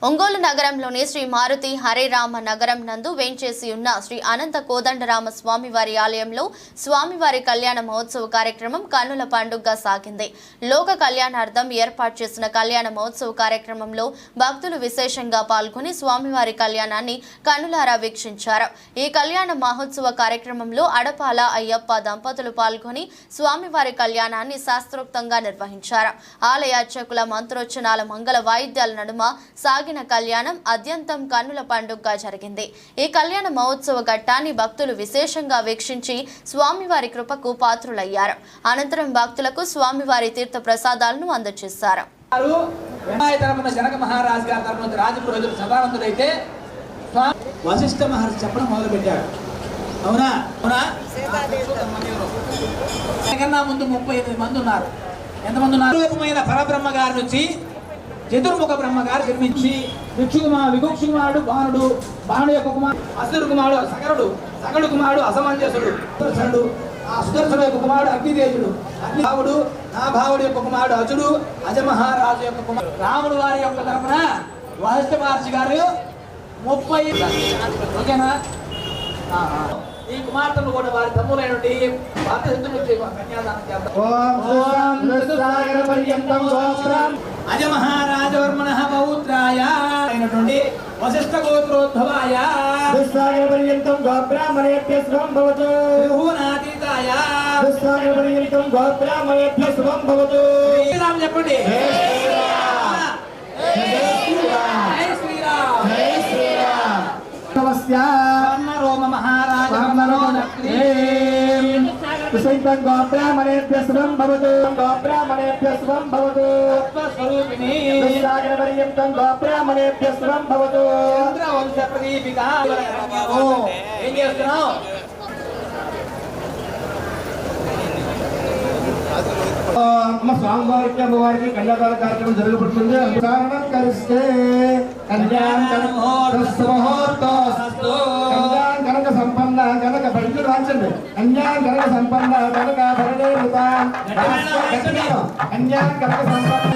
ఒంగోలు నగరంలోని శ్రీ మారుతి హరేరామ నగరం నందు వేంచేసి ఉన్న శ్రీ అనంత కోదండరామ స్వామివారి ఆలయంలో స్వామివారి కళ్యాణ మహోత్సవ కార్యక్రమం కన్నుల పండుగగా సాగింది. లోక కళ్యాణార్థం ఏర్పాటు చేసిన కళ్యాణ మహోత్సవ కార్యక్రమంలో భక్తులు విశేషంగా పాల్గొని స్వామివారి కళ్యాణాన్ని కన్నులారా వీక్షించారు. ఈ కళ్యాణ మహోత్సవ కార్యక్రమంలో అడపాల అయ్యప్ప దంపతులు పాల్గొని స్వామివారి కళ్యాణాన్ని శాస్త్రోక్తంగా నిర్వహించారు. ఆలయ అర్చకుల మంత్రోచ్చనాల మంగళ వాయిద్యాల నడుమ సాగిన కళ్యాణం అత్యంతం కన్నుల పండుగగా జరిగింది. ఈ కళ్యాణ మహోత్సవ ఘట్టాన్ని భక్తులు విశేషంగా వీక్షించి స్వామివారి కృపకు పాత్రులయ్యారు. అనంతరం భక్తులకు స్వామివారి తీర్థ ప్రసాదాలను అందజేశారు. వశిష్ఠ మహర్షి చెప్పడం మొదలు పెట్టాడు. అవునా అవునా ముందు 38 మంది ఉన్నారు. ఎంతమంది ఉన్నారు? రూపమైన పరబ్రహ్మ గారి నుంచి చతుర్ముఖ బ్రహ్మ గారు జన్మించి విభుక్షు కుమారుడు బాణుడు, బాణుడు యొక్క కుమారుడు అసురుడు కుమారుడు సగరుడు, సగడు కుమారుడు అసమంజసుడు, సుదర్శనుడు, ఆ సుదర్శను యొక్క కుమారుడు అగ్నిదేవుడు, అగ్నిభావుడు, నా భావుడు యొక్క కుమారుడు అజుడు, అజమహారాజు యొక్క కుమారుడు. రాముడు వారి యొక్క తరపున వశిష్ఠ మహర్షి గారు 30 ఓకేనా ఈ కుమార్తెను కూడా వారి తమ్ములైనటువంటి కన్యాదానం చేద్దాం. అజమహారాజవర్మణ పౌత్రాయ అయినటువంటి వశిష్ఠ గోత్రోద్భవాయ దుస్సాగరపర్యంతం గోబ్రాహ్మణేభ్యః శుభం భవతు. త్రిభువనాతీతాయ దుస్సాగరపర్యంతం గోబ్రాహ్మణేభ్యః శుభం భవతు. శ్రీరామ్ చెప్పండి. గోబ్రాహ్మణేభ్యః శుభం భవతు. గోబ్రాహ్మణేభ్యః శుభం భవతు. దుస్సాగరపర్యంతం గోబ్రాహ్మణేభ్యః శుభం భవతు. ఏం చేస్తున్నావు? స్వామివారికి అమ్మవారికి కన్యాదాన కార్యక్రమం జరగబడుతుంది. కలిస్తే కనక సంపన్న కనక బయట రాంచండి. కన్యాన్ కనక సంపన్న కనక భరణే కన్యాన్ కనక సంపన్న